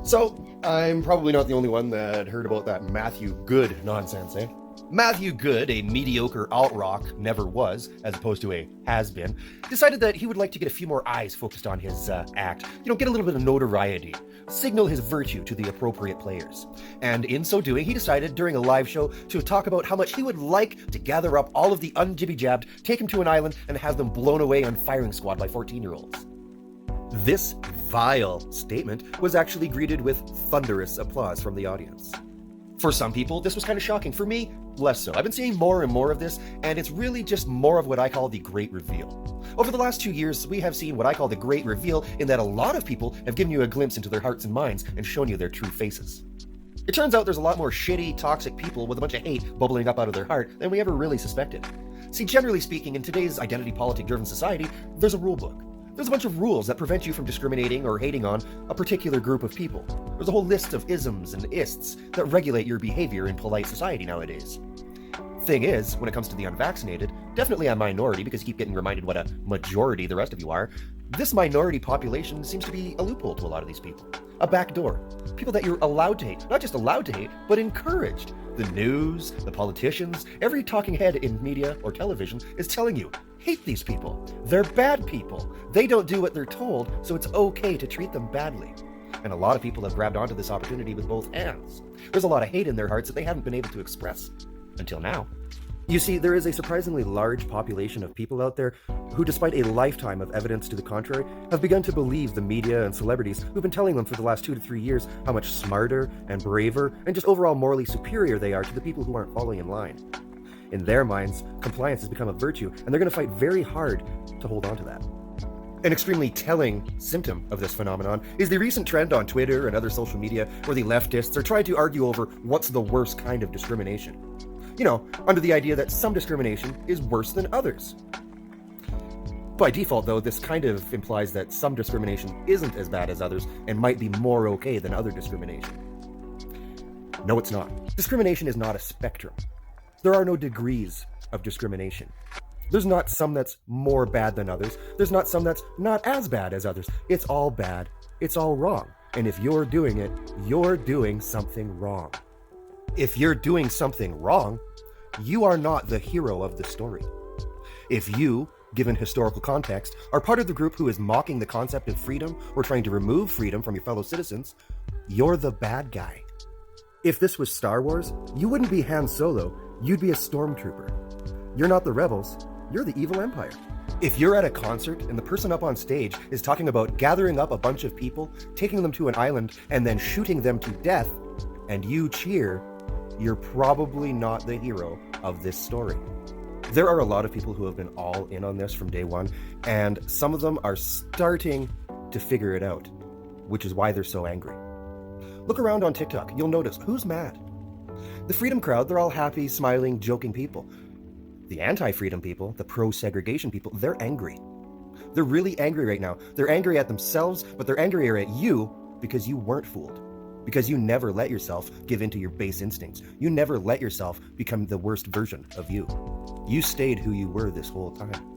So, I'm probably not the only one that heard about that Matthew Good nonsense, eh? Matthew Good, a mediocre alt-rock, never was, as opposed to a has-been, decided that he would like to get a few more eyes focused on his act. Get a little bit of notoriety, signal his virtue to the appropriate players. And in so doing, he decided during a live show to talk about how much he would like to gather up all of the unjibby-jabbed, take them to an island, and have them blown away on firing squad by 14-year-olds. This vile statement was actually greeted with thunderous applause from the audience. For some people, this was kind of shocking. For me, less so. I've been seeing more and more of this, and it's really just more of what I call the Great Reveal. Over the last 2 years, we have seen what I call the Great Reveal in that a lot of people have given you a glimpse into their hearts and minds and shown you their true faces. It turns out there's a lot more shitty, toxic people with a bunch of hate bubbling up out of their heart than we ever really suspected. See, generally speaking, in today's identity politic-driven society, there's a rule book. There's a bunch of rules that prevent you from discriminating or hating on a particular group of people. There's a whole list of isms and ists that regulate your behavior in polite society nowadays. Thing is, when it comes to the unvaccinated, definitely a minority because you keep getting reminded what a majority the rest of you are, this minority population seems to be a loophole to a lot of these people. A backdoor. People that you're allowed to hate. Not just allowed to hate, but encouraged. The news, the politicians, every talking head in media or television is telling you, hate these people. They're bad people. They don't do what they're told, so it's okay to treat them badly. And a lot of people have grabbed onto this opportunity with both hands. There's a lot of hate in their hearts that they haven't been able to express. Until now. You see, there is a surprisingly large population of people out there who, despite a lifetime of evidence to the contrary, have begun to believe the media and celebrities who've been telling them for the last 2 to 3 years how much smarter and braver and just overall morally superior they are to the people who aren't following in line. In their minds, compliance has become a virtue, and they're going to fight very hard to hold on to that. An extremely telling symptom of this phenomenon is the recent trend on Twitter and other social media where the leftists are trying to argue over what's the worst kind of discrimination. Under the idea that some discrimination is worse than others. By default, though, this kind of implies that some discrimination isn't as bad as others and might be more okay than other discrimination. No, it's not. Discrimination is not a spectrum. There are no degrees of discrimination. There's not some that's more bad than others. There's not some that's not as bad as others. It's all bad. It's all wrong. And if you're doing it, you're doing something wrong. If you're doing something wrong, you are not the hero of the story. If you, given historical context, are part of the group who is mocking the concept of freedom or trying to remove freedom from your fellow citizens, you're the bad guy. If this was Star Wars, you wouldn't be Han Solo, you'd be a stormtrooper. You're not the rebels, you're the evil empire. If you're at a concert and the person up on stage is talking about gathering up a bunch of people, taking them to an island, and then shooting them to death, and you cheer, you're probably not the hero of this story. There are a lot of people who have been all in on this from day one, and some of them are starting to figure it out, which is why they're so angry. Look around on TikTok, you'll notice who's mad. The freedom crowd, they're all happy, smiling, joking people. The anti-freedom people, the pro-segregation people, they're angry. They're really angry right now. They're angry at themselves, but they're angrier at you because you weren't fooled. Because you never let yourself give into your base instincts. You never let yourself become the worst version of you. You stayed who you were this whole time.